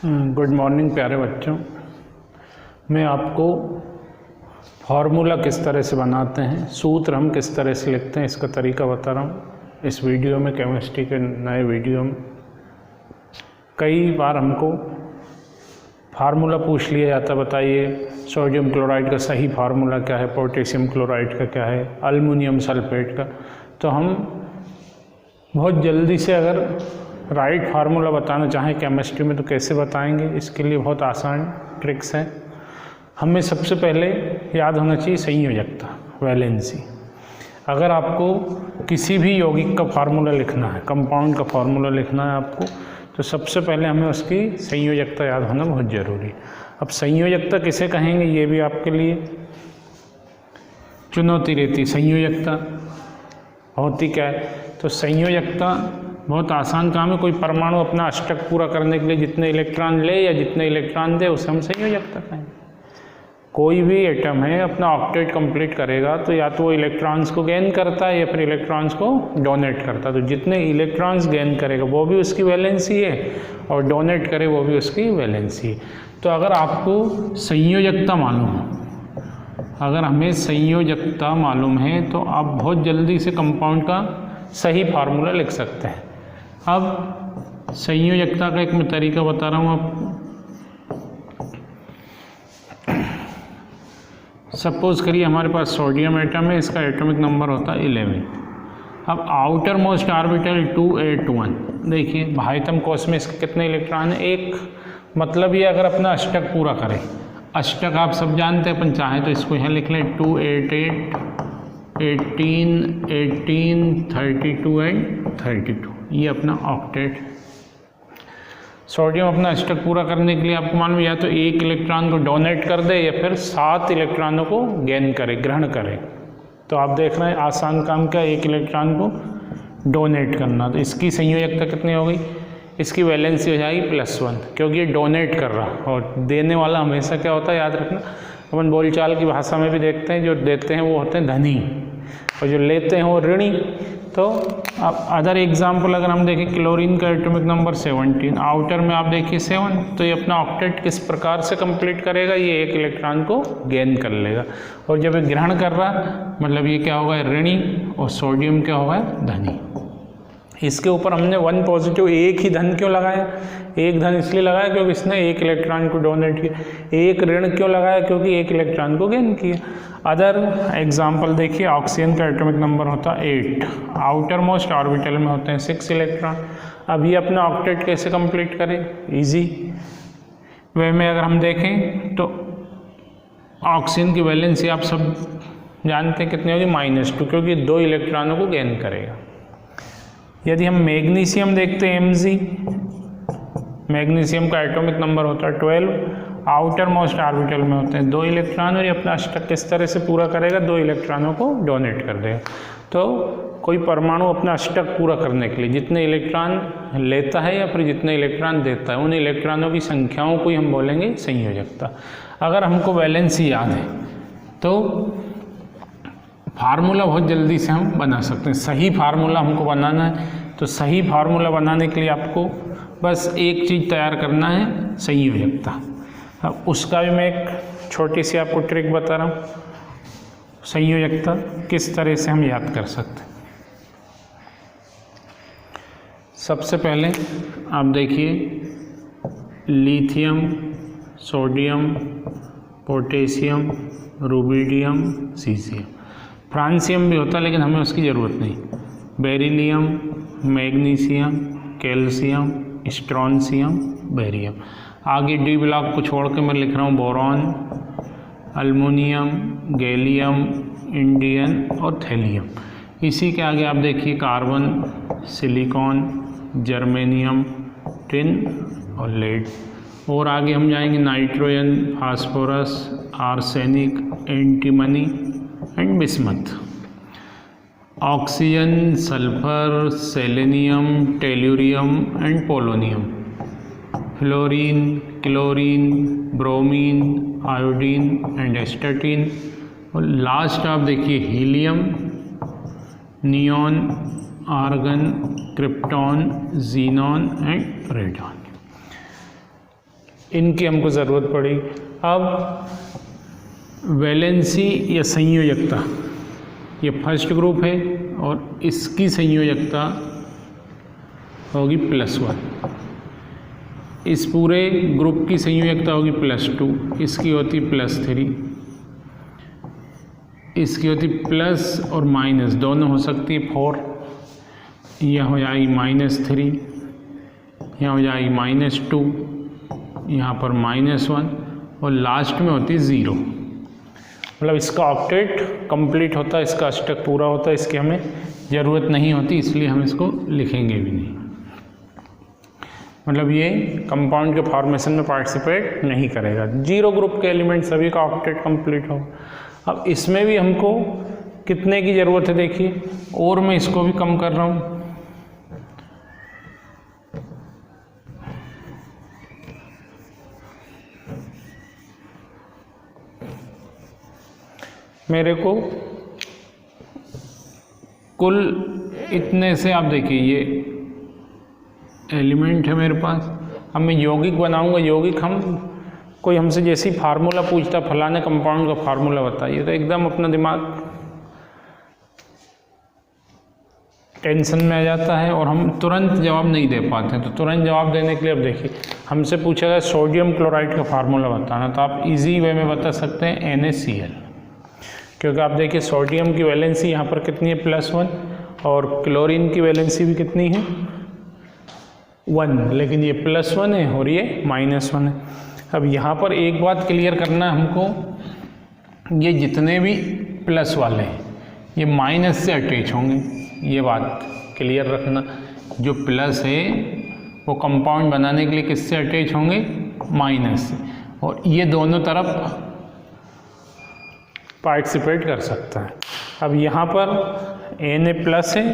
Good morning प्यारे बच्चों। मैं आपको फार्मूला किस तरह से बनाते हैं, सूत्र हम किस तरह से लिखते हैं, इसका तरीका बता रहा हूँ इस वीडियो में। केमिस्ट्री के नए वीडियो में कई बार हमको फार्मूला पूछ लिया जाता, बताइए सोडियम क्लोराइड का सही फार्मूला क्या है, पोटेशियम क्लोराइड का क्या है, अल्युमिनियम सल्फेट का। तो हम बहुत जल्दी से अगर राइट फार्मूला बताना चाहें केमिस्ट्री में तो कैसे बताएंगे, इसके लिए बहुत आसान ट्रिक्स हैं। हमें सबसे पहले याद होना चाहिए संयोजकता, वैलेंसी। अगर आपको किसी भी यौगिक का फार्मूला लिखना है, कंपाउंड का फार्मूला लिखना है आपको, तो सबसे पहले हमें उसकी संयोजकता याद होना बहुत ज़रूरी है। अब संयोजकता किसे कहेंगे ये भी आपके लिए चुनौती रहती। संयोजकता होती क्या है? तो संयोजकता बहुत आसान काम है। कोई परमाणु अपना अष्टक पूरा करने के लिए जितने इलेक्ट्रॉन ले या जितने इलेक्ट्रॉन दे उसे हम संयोजकता कहेंगे। कोई भी एटम है अपना ऑक्टेट कंप्लीट करेगा तो या तो वो इलेक्ट्रॉन्स को गेन करता है या फिर इलेक्ट्रॉन्स को डोनेट करता है। तो जितने इलेक्ट्रॉन्स गेन करेगा वो भी उसकी वैलेंसी है और डोनेट करे वो भी उसकी वैलेंसी है। तो अगर आपको संयोजकता मालूम है, अगर हमें संयोजकता मालूम है तो आप बहुत जल्दी से कंपाउंड का सही फार्मूला लिख सकते हैं। अब संयोजकता का एक मैं तरीका बता रहा हूँ आपको। सपोज करिए हमारे पास सोडियम एटम है, इसका एटॉमिक नंबर होता है 11। अब आउटर मोस्ट ऑर्बिटल 281, देखिए बाह्यतम कोश में इसके कितने इलेक्ट्रॉन है? एक। मतलब ये अगर अपना अष्टक पूरा करे, अष्टक आप सब जानते हैं, अपन चाहें तो इसको यहाँ लिख लें 288, 18, 18, 32 एंड 32, ये अपना ऑक्टेट। सोडियम अपना अष्टक पूरा करने के लिए आपको मालूम या तो एक इलेक्ट्रॉन को डोनेट कर दे या फिर 7 इलेक्ट्रॉनों को गेन करे, ग्रहण करे। तो आप देख रहे हैं आसान काम क्या, एक इलेक्ट्रॉन को डोनेट करना। तो इसकी संयोजकता कितनी हो गई? इसकी वैलेंसी हो जाएगी +1, क्योंकि ये डोनेट कर रहा और देने वाला हमेशा क्या होता है याद रखना। अपन बोलचाल की भाषा में भी देखते हैं, जो देते हैं वो होते हैं धनी और जो लेते हैं वो ऋणी। तो अब अदर एग्जाम्पल अगर हम देखें, क्लोरीन का एटॉमिक नंबर 17, आउटर में आप देखिए 7, तो ये अपना ऑक्टेट किस प्रकार से कंप्लीट करेगा? ये एक इलेक्ट्रॉन को गेन कर लेगा और जब ये ग्रहण कर रहा मतलब ये क्या होगा? ऋणी, और सोडियम क्या होगा? धनी। इसके ऊपर हमने 1 पॉजिटिव, एक ही धन क्यों लगाया? एक धन इसलिए लगाया क्योंकि इसने एक इलेक्ट्रॉन को डोनेट किया। एक ऋण क्यों लगाया? क्योंकि एक इलेक्ट्रॉन को गेन किया। अदर एग्जाम्पल देखिए, ऑक्सीजन का एटॉमिक नंबर होता है 8, आउटर मोस्ट ऑर्बिटल में होते हैं 6 इलेक्ट्रॉन। अब ये अपना ऑक्टेट कैसे कंप्लीट करें? इजी वे में अगर हम देखें तो ऑक्सीजन की वैलेंसी आप सब जानते हैं कितनी होगी? -2, क्योंकि 2 इलेक्ट्रॉनों को गेन करेगा। यदि हम मैग्नीशियम देखते हैं Mg, मैग्नीशियम का एटॉमिक नंबर होता है 12, आउटर मोस्ट ऑर्बिटल में होते हैं 2 इलेक्ट्रॉन और ये अपना अष्टक किस तरह से पूरा करेगा? 2 इलेक्ट्रॉनों को डोनेट कर देगा। तो कोई परमाणु अपना अष्टक पूरा करने के लिए जितने इलेक्ट्रॉन लेता है या फिर जितने इलेक्ट्रॉन देता है, उन इलेक्ट्रॉनों की संख्याओं को ही हम बोलेंगे संयोजकता। अगर हमको वैलेंसी याद है तो फार्मूला बहुत जल्दी से हम बना सकते हैं। सही फार्मूला हमको बनाना है तो सही फार्मूला बनाने के लिए आपको बस एक चीज़ तैयार करना है, संयोजकता। अब उसका भी मैं एक छोटी सी आपको ट्रिक बता रहा हूँ, संयोजकता किस तरह से हम याद कर सकते हैं। सबसे पहले आप देखिए, lithium, sodium, potassium, rubidium, caesium. Francium भी होता है लेकिन हमें उसकी ज़रूरत नहीं। Beryllium, magnesium, calcium, strontium, barium. आगे डी ब्लॉक को छोड़ के मैं लिख रहा हूँ बोरॉन, अल्युमिनियम, गैलियम, इंडियम और थैलियम। इसी के आगे आप देखिए कार्बन, सिलिकॉन, जर्मेनियम, टिन और लेड। और आगे हम जाएंगे nitrogen, phosphorus, arsenic, antimony and bismuth. Oxygen, sulphur, selenium, tellurium and polonium. Fluorine, chlorine, bromine, iodine and astatine. और लास्ट आप देखिए helium, neon, argon, krypton, xenon and radon. इनकी हमको ज़रूरत पड़ेगी। अब वैलेंसी या संयोजकता, ये फर्स्ट ग्रुप है और इसकी संयोजकता होगी +1, इस पूरे ग्रुप की संयोजकता होगी +2, इसकी होती +3, इसकी होती प्लस और माइनस दोनों हो सकती है 4, यह हो जाएगी -3, यहाँ हो जाएगी -2, यहाँ पर -1 और लास्ट में होती 0। मतलब इसका ऑक्टेट कंप्लीट होता है, इसका अष्टक पूरा होता है, इसकी हमें ज़रूरत नहीं होती, इसलिए हम इसको लिखेंगे भी नहीं। मतलब ये कंपाउंड के फॉर्मेशन में पार्टिसिपेट नहीं करेगा। 0 ग्रुप के एलिमेंट सभी का ऑक्टेट कंप्लीट होगा। अब इसमें भी हमको कितने की ज़रूरत है देखिए, और मैं इसको भी कम कर रहा हूँ। मेरे को कुल इतने से, आप देखिए ये एलिमेंट है मेरे पास। अब मैं यौगिक बनाऊंगा। यौगिक हम कोई हमसे जैसी फार्मूला पूछता, फलाने कंपाउंड का फार्मूला बताइए, तो एकदम अपना दिमाग टेंशन में आ जाता है और हम तुरंत जवाब नहीं दे पाते। तो तुरंत जवाब देने के लिए अब देखिए हमसे पूछा गया सोडियम क्लोराइड का फार्मूला बताना, तो आप इजी वे में बता सकते हैं NaCl, क्योंकि आप देखिए सोडियम की वैलेंसी यहाँ पर कितनी है +1 और क्लोरीन की वैलेंसी भी कितनी है 1, लेकिन ये +1 है और ये -1 है। अब यहाँ पर एक बात क्लियर करना है हमको, ये जितने भी प्लस वाले हैं ये माइनस से अटैच होंगे, ये बात क्लियर रखना। जो प्लस है वो कंपाउंड बनाने के लिए किससे अटैच होंगे, माइनस से, और ये दोनों तरफ पार्टिसिपेट कर सकता है। अब यहाँ पर Na+ है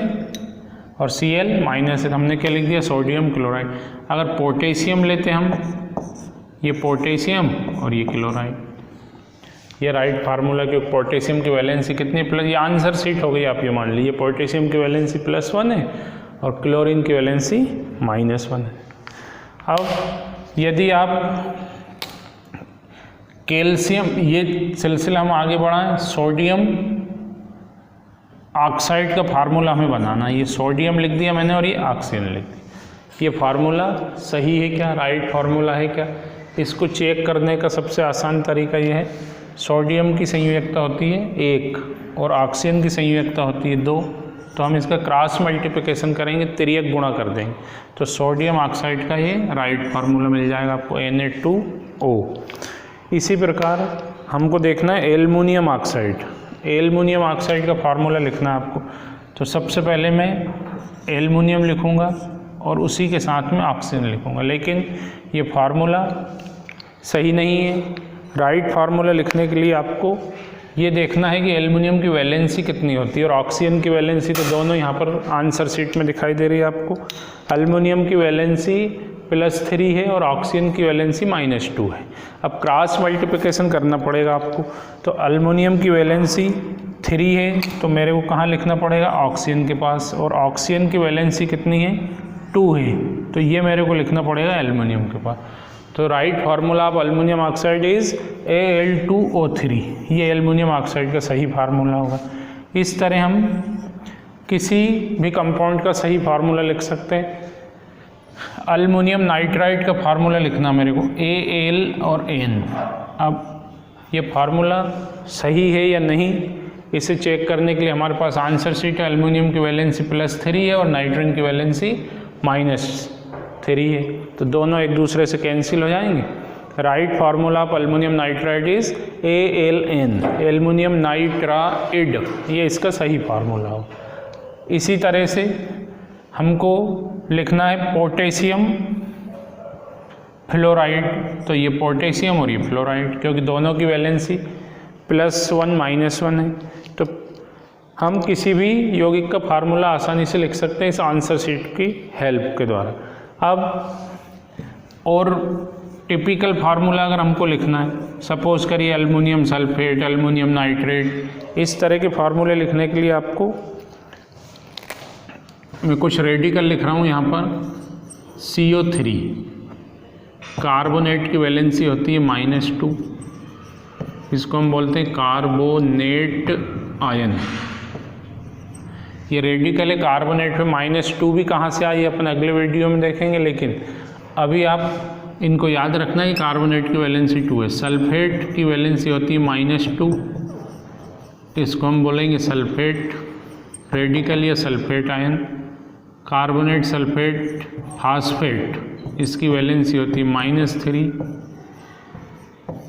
और Cl- है, हमने क्या लिख दिया सोडियम क्लोराइड। अगर पोटेशियम लेते हम, ये पोटेशियम और ये क्लोराइड, ये राइट फार्मूला के पोटेशियम की वैलेंसी कितनी प्लस, ये आंसर शीट हो गई आप ये मान लीजिए। पोटेशियम की वैलेंसी +1 है और क्लोरीन की वैलेंसी -1 है। अब यदि आप कैल्शियम, ये सिलसिला हम आगे बढ़ाएं, सोडियम ऑक्साइड का फार्मूला हमें बनाना है। ये सोडियम लिख दिया मैंने और ये ऑक्सीजन लिख दी। ये फार्मूला सही है क्या, राइट फार्मूला है क्या? इसको चेक करने का सबसे आसान तरीका ये है, सोडियम की संयोजकता होती है 1 और ऑक्सीजन की संयोजकता होती है 2, तो हम इसका क्रॉस मल्टीप्लिकेशन करेंगे, तिर्यक गुणा कर देंगे, तो सोडियम ऑक्साइड का ये राइट फार्मूला मिल जाएगा आपको Na2O। इसी प्रकार हमको देखना है एल्युमिनियम ऑक्साइड। एल्युमिनियम ऑक्साइड का फार्मूला लिखना है आपको, तो सबसे पहले मैं एल्युमिनियम लिखूंगा और उसी के साथ में ऑक्सीजन लिखूंगा, लेकिन ये फार्मूला सही नहीं है। राइट फार्मूला लिखने के लिए आपको ये देखना है कि एल्युमिनियम की वैलेंसी कितनी होती है और ऑक्सीजन की वैलेंसी, तो दोनों यहाँ पर आंसर शीट में दिखाई दे रही है आपको। एल्युमिनियम की वैलेंसी +3 है और ऑक्सीजन की वैलेंसी -2 है। अब क्रॉस मल्टीप्लिकेशन करना पड़ेगा आपको, तो एल्युमिनियम की वैलेंसी 3 है तो मेरे को कहाँ लिखना पड़ेगा, ऑक्सीजन के पास, और ऑक्सीजन की वैलेंसी कितनी है 2 है, तो ये मेरे को लिखना पड़ेगा एल्युमिनियम के पास। तो right formula of aluminium oxide is Al2O3, ये एल्युमिनियम ऑक्साइड का सही फार्मूला होगा। इस तरह हम किसी भी कंपाउंड का सही फार्मूला लिख सकते हैं। एल्युमिनियम नाइट्राइड का फार्मूला लिखना मेरे को Al और N। अब ये फार्मूला सही है या नहीं, इसे चेक करने के लिए हमारे पास आंसर शीट है। एल्युमिनियम की वैलेंसी +3 है और नाइट्रोजन की वैलेंसी -3 है, तो दोनों एक दूसरे से कैंसिल हो जाएंगे। Right formula of aluminium nitride is AlN, aluminium nitride, ये इसका सही फार्मूला हो। इसी तरह से हमको लिखना है पोटेशियम फ्लोराइड, तो ये पोटेशियम और ये फ्लोराइड, क्योंकि दोनों की वैलेंसी +1 -1 है, तो हम किसी भी यौगिक का फार्मूला आसानी से लिख सकते हैं इस आंसर शीट की हेल्प के द्वारा। अब और टिपिकल फार्मूला अगर हमको लिखना है, सपोज करिए एल्युमिनियम सल्फेट, एल्युमिनियम नाइट्रेट, इस तरह के फार्मूले लिखने के लिए आपको मैं कुछ रेडिकल लिख रहा हूँ यहाँ पर CO3, कार्बोनेट की वैलेंसी होती है -2, इसको हम बोलते हैं कार्बोनेट आयन। ये रेडिकल है कार्बोनेट में। -2 भी कहाँ से आई अपन अगले वीडियो में देखेंगे, लेकिन अभी आप इनको याद रखना है कार्बोनेट की वैलेंसी 2 है। सल्फेट की वैलेंसी होती है -2, इसको हम बोलेंगे सल्फेट रेडिकल या sulphate ion. Carbonate, sulphate, phosphate, इसकी वैलेंसी होती है -3,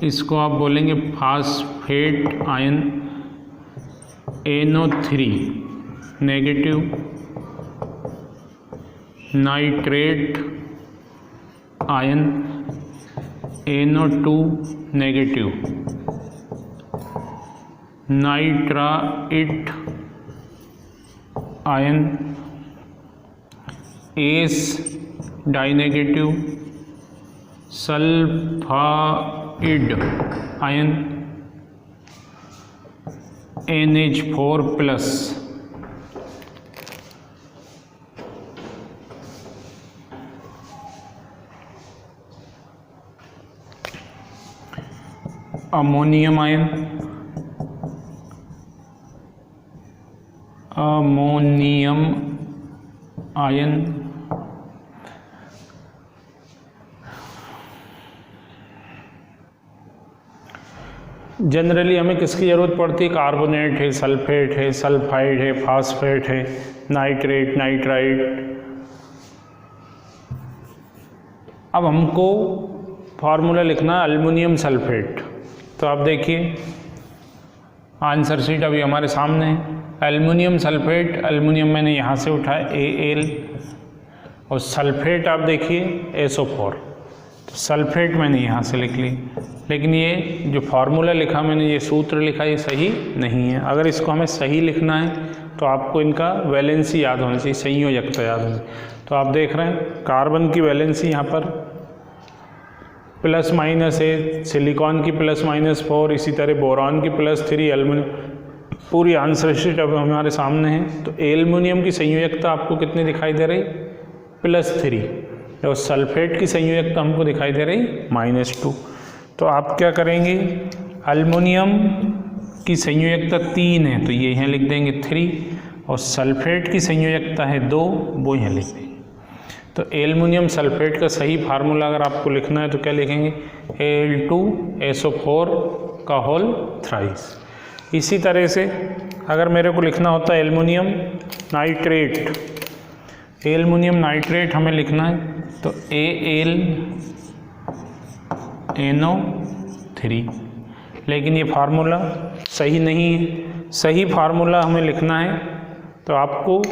इसको आप बोलेंगे phosphate ion. NO3 negative, nitrate ion NO2 negative, nitrite ion S dinegative, sulphide ion NH4+। Ammonium ion, ammonium ion generally हमें किसकी ज़रूरत पड़ती है? कार्बोनेट है, सल्फेट है, सल्फाइड है, फास्फेट है, नाइट्रेट, नाइट्राइट। अब हमको फार्मूला लिखना है एल्युमिनियम सल्फेट। तो आप देखिए आंसर शीट अभी हमारे सामने है। एल्युमिनियम सल्फेट, एल्युमिनियम मैंने यहाँ से उठाया Al, और सल्फेट आप देखिए SO4। तो सल्फेट मैंने यहाँ से लिख ली, लेकिन ये जो फार्मूला लिखा मैंने, ये सूत्र लिखा, ये सही नहीं है। अगर इसको हमें सही लिखना है तो आपको इनका वैलेंसी याद होना चाहिए, संयोजकता याद होनी चाहिए। तो आप देख रहे हैं कार्बन की वैलेंसी यहाँ पर +- है, सिलिकॉन की +-4, इसी तरह बोरॉन की +3, एल्युमिनियम। पूरी आंसर शीट अब हमारे सामने है। तो एल्युमिनियम की संयोजकता आपको कितनी दिखाई दे रही? +3, और सल्फेट की संयोजकता हमको दिखाई दे रही -2। तो आप क्या करेंगे? एल्युमिनियम की संयोजकता 3 है तो ये यहाँ लिख देंगे 3, और सल्फेट की संयोजकता है 2, वो यहाँ लिख देंगे। तो एल्युमिनियम सल्फेट का सही फार्मूला अगर आपको लिखना है तो क्या लिखेंगे? Al2SO4 का होल थ्राइस। इसी तरह से अगर मेरे को लिखना होता है एल्युमिनियम नाइट्रेट, एल्युमिनियम नाइट्रेट हमें लिखना है तो AlNO3, लेकिन ये फार्मूला सही नहीं है। सही फार्मूला हमें लिखना है तो आपको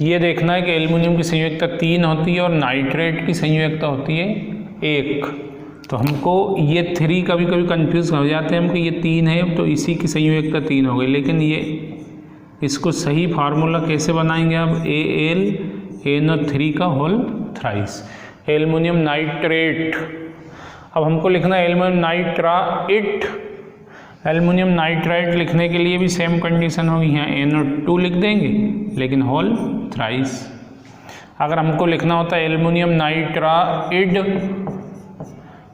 ये देखना है कि एल्युमिनियम की संयोजकता 3 होती है और नाइट्रेट की संयोजकता होती है 1। तो हमको ये 3 कभी कभी कंफ्यूज हो जाते हैं हमको, ये 3 है तो इसी की संयोजकता 3 हो गई, लेकिन ये इसको सही फार्मूला कैसे बनाएंगे आप? AlNO3 का होल थ्राइस। एल्युमिनियम नाइट्रेट, अब हमको लिखना है एल्युमिनियम नाइट्राइट। एल्युमिनियम नाइट्राइट लिखने के लिए भी सेम कंडीशन होगी, यहाँ NO2 लिख देंगे लेकिन होल थ्राइस। अगर हमको लिखना होता है एल्युमिनियम नाइट्राइड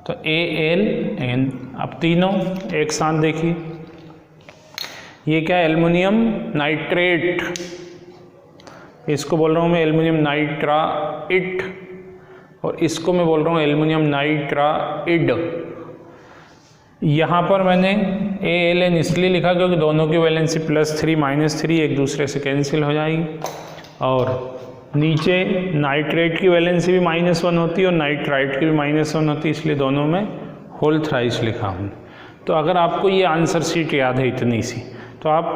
तो AlN। अब तीनों एक साथ देखिए, ये क्या है? एल्युमिनियम नाइट्रेट, इसको बोल रहा हूँ मैं एल्युमिनियम नाइट्राइट, और इसको मैं बोल रहा हूँ एल्युमिनियम नाइट्राइड। यहाँ पर मैंने AlN इसलिए लिखा क्योंकि दोनों की वैलेंसी +3 -3 एक दूसरे से कैंसिल हो जाएगी, और नीचे नाइट्रेट की वैलेंसी भी -1 होती है और नाइट्राइट की भी -1 होती है, इसलिए दोनों में होल थ्राइस लिखा हूँ। तो अगर आपको ये आंसर शीट याद है इतनी सी, तो आप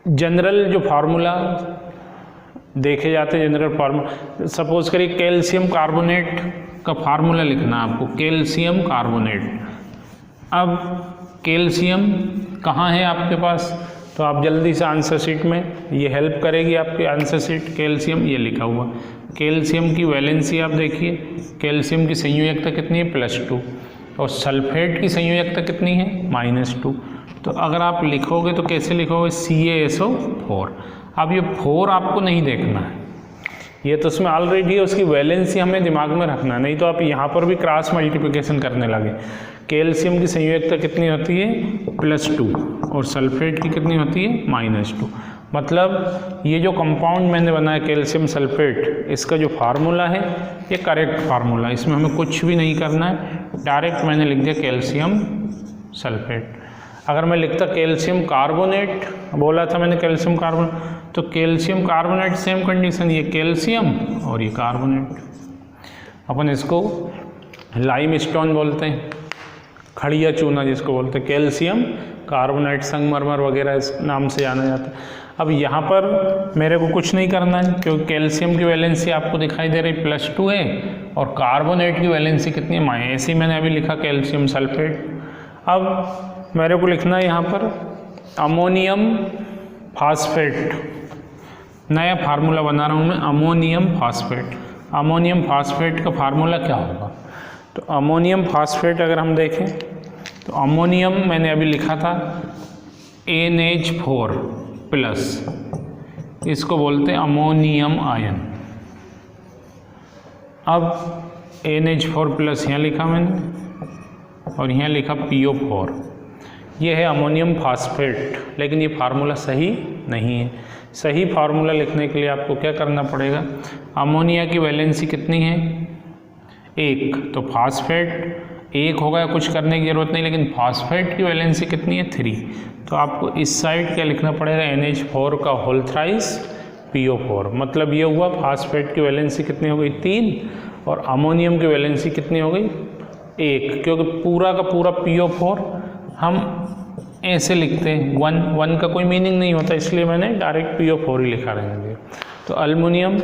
जनरल जो फार्मूला देखे जाते हैं, जनरल फार्मूला, सपोज करिए कैल्शियम कार्बोनेट का फार्मूला लिखना है आपको, कैल्शियम कार्बोनेट। अब कैल्शियम कहाँ है आपके पास? तो आप जल्दी से आंसर शीट में, ये हेल्प करेगी आपकी आंसर शीट। कैल्शियम ये लिखा हुआ, कैल्शियम की वैलेंसी आप देखिए, कैल्शियम की संयोजकता कितनी है? +2, और सल्फेट की संयोजकता कितनी है? -2। तो अगर आप लिखोगे तो कैसे लिखोगे? CaSO4। अब ये 4 आपको नहीं देखना है, ये तो उसमें ऑलरेडी है, उसकी वैलेंसी हमें दिमाग में रखना, नहीं तो आप यहाँ पर भी क्रॉस मल्टीप्लिकेशन करने लगे। कैल्शियम की संयोजकता कितनी होती है +2 और सल्फेट की कितनी होती है -2। मतलब ये जो कंपाउंड मैंने बनाया कैल्शियम सल्फेट, इसका जो फार्मूला है ये करेक्ट फार्मूला है, इसमें हमें कुछ भी नहीं करना है, डायरेक्ट मैंने लिख दिया कैल्शियम सल्फेट। अगर मैं लिखता कैल्शियम कार्बोनेट, बोला था मैंने कैल्शियम कार्बोनेट, तो कैल्शियम कार्बोनेट सेम कंडीशन, ये कैल्शियम और ये कार्बोनेट, अपन इसको लाइम स्टोन बोलते हैं, खड़िया चूना जिसको बोलते हैं, कैल्शियम कार्बोनेट, संगमरमर वगैरह इस नाम से जाना जाता है। अब यहाँ पर मेरे को कुछ नहीं करना है, क्योंकि कैल्शियम की वैलेंसी आपको दिखाई दे रही +2 है और कार्बोनेट की वैलेंसी कितनी है, ऐसे ही मैंने अभी लिखा कैल्शियम सल्फेट। अब मेरे को लिखना है यहाँ पर अमोनियम फास्फेट, नया फार्मूला बना रहा हूँ मैं, अमोनियम फास्फेट। अमोनियम फास्फेट का फार्मूला क्या होगा, तो अमोनियम फास्फेट अगर हम देखें तो अमोनियम मैंने अभी लिखा था NH4+, इसको बोलते हैं अमोनियम आयन। अब NH4+ यहाँ लिखा मैंने और यहाँ लिखा PO4, ये है अमोनियम फास्फेट, लेकिन ये फार्मूला सही नहीं है। सही फार्मूला लिखने के लिए आपको क्या करना पड़ेगा, अमोनिया की वैलेंसी कितनी है 1, तो फास्फेट 1 होगा, कुछ करने की ज़रूरत नहीं, लेकिन फास्फेट की वैलेंसी कितनी है 3, तो आपको इस साइड क्या लिखना पड़ेगा NH4 का होल थ्राइस PO4। मतलब ये हुआ फास्फेट की वैलेंसी कितनी हो गई 3 और अमोनियम की वैलेंसी कितनी हो गई 1, क्योंकि पूरा का पूरा PO4 हम ऐसे लिखते हैं, 1 का कोई मीनिंग नहीं होता, इसलिए मैंने डायरेक्ट PO4 ही लिखा रहने दिया। तो अल्युमिनियम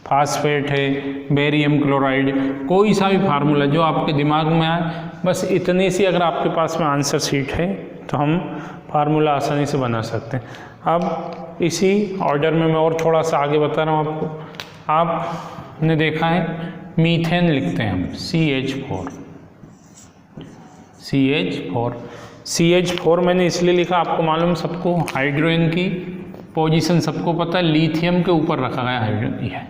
फास्फेट है, बेरियम क्लोराइड, कोई सा भी फार्मूला जो आपके दिमाग में आए, बस इतनी सी अगर आपके पास में आंसर शीट है तो हम फार्मूला आसानी से बना सकते हैं। अब इसी ऑर्डर में मैं और थोड़ा सा आगे बता रहा हूँ आपको। आपने देखा है मीथेन लिखते हैं हम CH4 मैंने इसलिए लिखा, आपको मालूम सबको हाइड्रोजन की पोजीशन सबको पता है, लिथियम के ऊपर रखा गया हाइड्रोजन है।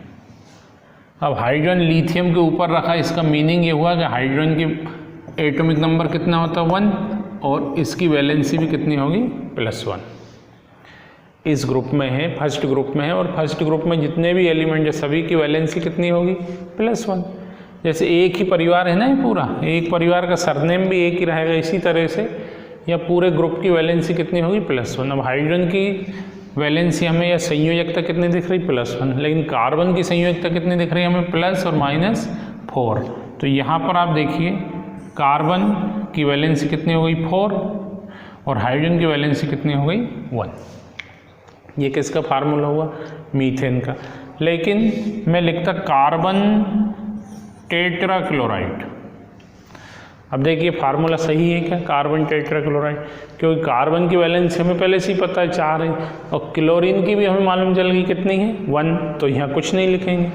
अब हाइड्रोजन लिथियम के ऊपर रखा, इसका मीनिंग ये हुआ कि हाइड्रोजन की एटॉमिक नंबर कितना होता है 1 और इसकी वैलेंसी भी कितनी होगी +1। इस ग्रुप में है, फर्स्ट ग्रुप में है, और फर्स्ट ग्रुप में जितने भी एलिमेंट है सभी की वैलेंसी कितनी होगी +1। जैसे एक ही परिवार है ना, ये पूरा एक परिवार का सरनेम भी एक ही रहेगा, इसी तरह से या पूरे ग्रुप की वैलेंसी कितनी होगी +1। अब हाइड्रोजन की वैलेंसी हमें या संयोजकता कितनी दिख रही +1, लेकिन कार्बन की संयोजकता कितनी दिख रही है हमें प्लस और -4। तो यहाँ पर आप देखिए कार्बन की वैलेंसी कितनी हो गई 4 और हाइड्रोजन की वैलेंसी कितनी हो गई 1। ये किसका फार्मूला हुआ, मीथेन का। लेकिन मैं लिखता कार्बन टेट्राक्लोराइड। अब देखिए फार्मूला सही है क्या, कार्बन टेट्राक्लोराइड, क्योंकि कार्बन की वैलेंसी हमें पहले से ही पता है 4 है और क्लोरीन की भी हमें मालूम चल गई कितनी है 1, तो यहाँ कुछ नहीं लिखेंगे,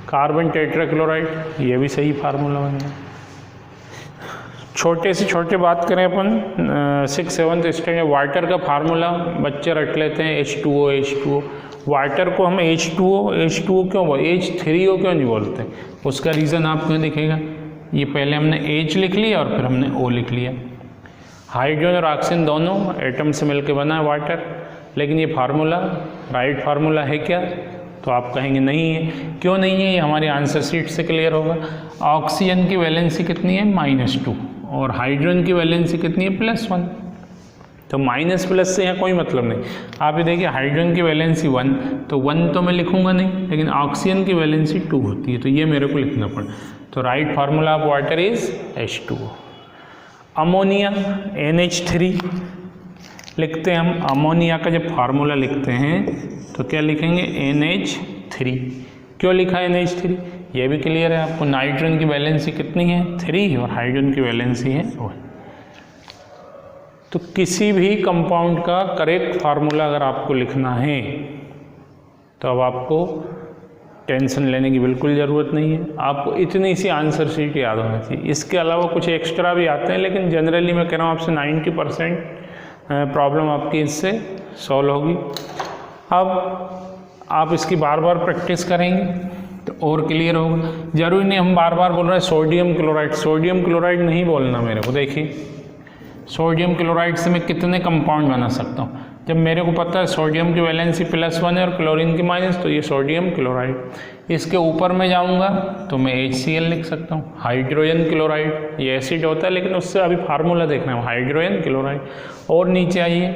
कार्बन टेट्राक्लोराइड, ये भी सही फार्मूला बन गया। छोटे से छोटे बात करें अपन 6th-7th स्टैंडर्ड, वाटर का फार्मूला बच्चे रट लेते हैं H2O। वाटर को हम H2O क्यों H3O क्यों नहीं बोलते, उसका रीज़न आपको दिखेगा। ये पहले हमने H लिख लिया और फिर हमने O लिख लिया। हाइड्रोजन और ऑक्सीजन दोनों एटम से मिलकर बना है वाटर, लेकिन ये फार्मूला राइट फार्मूला है क्या, तो आप कहेंगे नहीं है। क्यों नहीं है, ये हमारे आंसर शीट से क्लियर होगा। ऑक्सीजन की वैलेंसी कितनी है -2 और हाइड्रोजन की वैलेंसी कितनी है +1, तो माइनस प्लस से यहाँ कोई मतलब नहीं। आप ये देखिए हाइड्रोजन की वैलेंसी 1, तो 1 तो मैं लिखूंगा नहीं, लेकिन ऑक्सीजन की वैलेंसी 2 होती है, तो ये मेरे को लिखना पड़ा। तो right formula of water is H2O। Ammonia NH3 लिखते हैं हम। अमोनिया का जब फार्मूला लिखते हैं तो क्या लिखेंगे NH3। क्यों लिखा है NH3, ये भी क्लियर है आपको। नाइट्रोजन की वैलेंसी कितनी है 3 और हाइड्रोजन की वैलेंसी है 1। तो किसी भी कंपाउंड का करेक्ट फार्मूला अगर आपको लिखना है तो अब आपको टेंशन लेने की बिल्कुल ज़रूरत नहीं है, आपको इतनी सी आंसर शीट याद होना चाहिए। इसके अलावा कुछ एक्स्ट्रा भी आते हैं, लेकिन जनरली मैं कह रहा हूँ आपसे 90% प्रॉब्लम आपकी इससे सॉल्व होगी। अब आप इसकी बार बार प्रैक्टिस करेंगे तो और क्लियर होगा। जरूरी नहीं हम बार बार बोल रहे हैं सोडियम क्लोराइड, सोडियम क्लोराइड नहीं बोलना मेरे को। देखिए सोडियम क्लोराइड से मैं कितने कंपाउंड बना सकता हूँ। जब मेरे को पता है सोडियम की वैलेंसी +1 है और क्लोरीन की -, तो ये सोडियम क्लोराइड। इसके ऊपर में जाऊँगा तो मैं HCl लिख सकता हूँ, हाइड्रोजन क्लोराइड। ये एसिड होता है लेकिन उससे अभी फार्मूला देखना है, हाइड्रोजन क्लोराइड। और नीचे आइए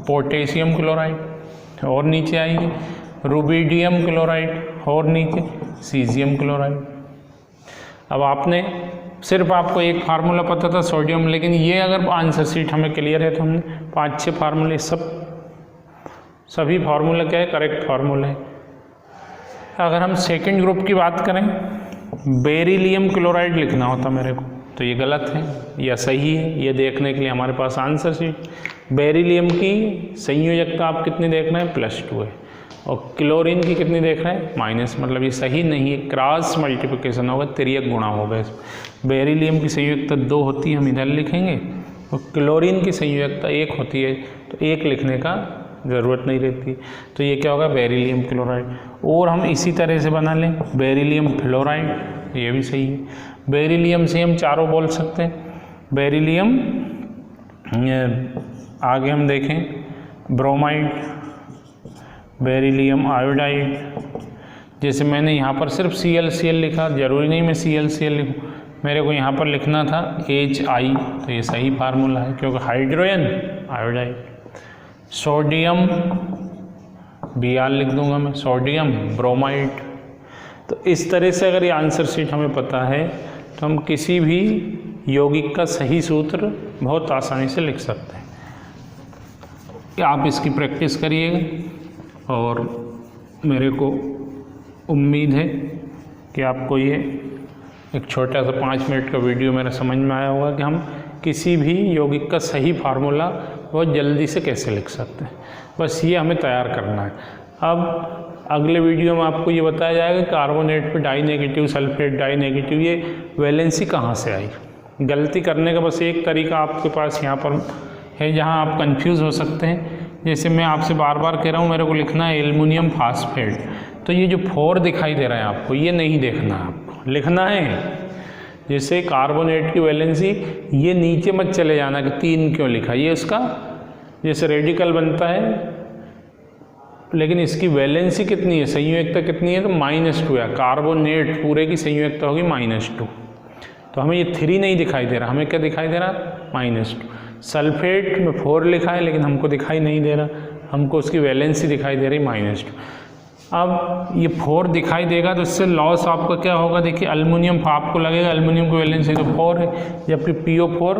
पोटेशियम क्लोराइड, और नीचे आइए रुबिडियम क्लोराइड, और नीचे सीजियम क्लोराइड। अब आपने सिर्फ आपको एक फार्मूला पता था सोडियम, लेकिन ये अगर आंसर शीट हमें क्लियर है तो हमने 5-6 फार्मूले सभी फार्मूला क्या है, करेक्ट फार्मूला है। अगर हम सेकंड ग्रुप की बात करें, बेरिलियम क्लोराइड लिखना होता मेरे को, तो ये गलत है या सही है, ये देखने के लिए हमारे पास आंसर शीट। बेरिलियम की संयोजकता आप कितनी देख रहे हैं, +2 है, और क्लोरीन की कितनी देख रहे हैं, -, मतलब ये सही नहीं है, क्रॉस मल्टीप्लिकेशन होगा, तिर्यक गुणा होगा। बेरिलियम की संयोजकता 2 होती है, हम इधर लिखेंगे, और क्लोरीन की संयोजकता 1 होती है, तो 1 लिखने का ज़रूरत नहीं रहती। तो ये क्या होगा, बेरिलियम क्लोराइड। और हम इसी तरह से बना लें बेरिलियम फ्लोराइड, ये भी सही है। बेरिलियम से हम चारों बोल सकते हैं, बेरिलियम, आगे हम देखें ब्रोमाइड, बेरिलियम आयोडाइड। जैसे मैंने यहाँ पर सिर्फ ClCl लिखा, ज़रूरी नहीं मैं ClCl लिखूँ, मेरे को यहाँ पर लिखना था HI, तो ये सही फार्मूला है क्योंकि हाइड्रोजन आयोडाइड। सोडियम Br लिख दूंगा मैं, सोडियम ब्रोमाइड। तो इस तरह से अगर ये आंसर शीट हमें पता है तो हम किसी भी यौगिक का सही सूत्र बहुत आसानी से लिख सकते हैं। आप इसकी प्रैक्टिस करिएगा और मेरे को उम्मीद है कि आपको ये एक छोटा सा 5 मिनट का वीडियो मेरा समझ में आया होगा कि हम किसी भी यौगिक का सही फार्मूला बहुत जल्दी से कैसे लिख सकते हैं। बस ये हमें तैयार करना है। अब अगले वीडियो में आपको ये बताया जाएगा कार्बोनेट पे die negative, sulphate die negative, ये वैलेंसी कहाँ से आई। गलती करने का बस एक तरीका आपके पास यहाँ पर है जहाँ आप कंफ्यूज हो सकते हैं। जैसे मैं आपसे बार बार कह रहा हूँ मेरे को लिखना है एल्युमिनियम फास्फेट, तो ये जो 4 दिखाई दे रहा है आपको, ये नहीं देखना है, आपको लिखना है जैसे कार्बोनेट की वैलेंसी, ये नीचे मत चले जाना कि 3 क्यों लिखा, ये उसका जैसे रेडिकल बनता है, लेकिन इसकी वैलेंसी कितनी है, संयोजकता कितनी है, तो -2 है। कार्बोनेट पूरे की संयोजकता होगी -2, तो हमें ये 3 नहीं दिखाई दे रहा, हमें क्या दिखाई दे रहा, -2। सल्फेट में 4 लिखा है लेकिन हमको दिखाई नहीं दे रहा, हमको उसकी वैलेंसी दिखाई दे रही -2। अब ये 4 दिखाई देगा तो इससे लॉस आपका क्या होगा, देखिए अल्युमिनियम आपको लगेगा अल्युमिनियम की वैलेंसी तो 4 है, जबकि PO4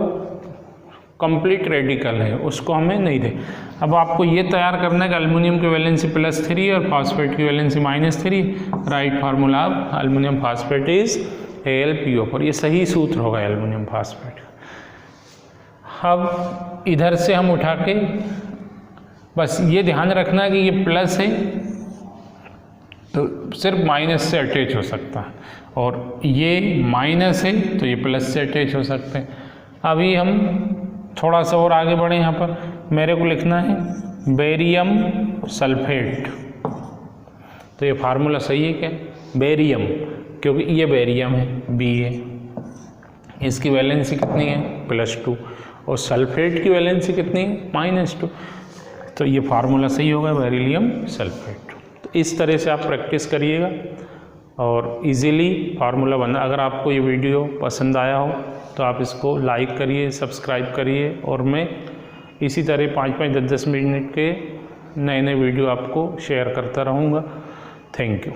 कंप्लीट रेडिकल है, उसको हमें नहीं दे। अब आपको ये तैयार करना है कि अल्युमिनियम की वैलेंसी +3 और फास्फेट की वैलेंसी -3। राइट फार्मूला अब अल्युमिनियम फास्फेट इज AlPO4, ये सही सूत्र होगा एल्युमिनियम फास्फेट। अब इधर से हम उठा के बस ये ध्यान रखना कि ये प्लस है तो सिर्फ माइनस से अटैच हो सकता है, और ये माइनस है तो ये प्लस से अटैच हो सकते हैं। अभी हम थोड़ा सा और आगे बढ़े, यहाँ पर मेरे को लिखना है बेरियम सल्फेट, तो ये फार्मूला सही है क्या, बेरियम, क्योंकि ये बेरियम है, B है, इसकी वैलेंसी कितनी है +2, और सल्फेट की वैलेंसी कितनी है -2, तो ये फार्मूला सही होगा बेरिलियम सल्फेट। तो इस तरह से आप प्रैक्टिस करिएगा और इजीली फार्मूला बना। अगर आपको ये वीडियो पसंद आया हो तो आप इसको लाइक करिए, सब्सक्राइब करिए, और मैं इसी तरह 5-5, 10-10 मिनट के नए वीडियो आपको शेयर करता रहूँगा। Thank you.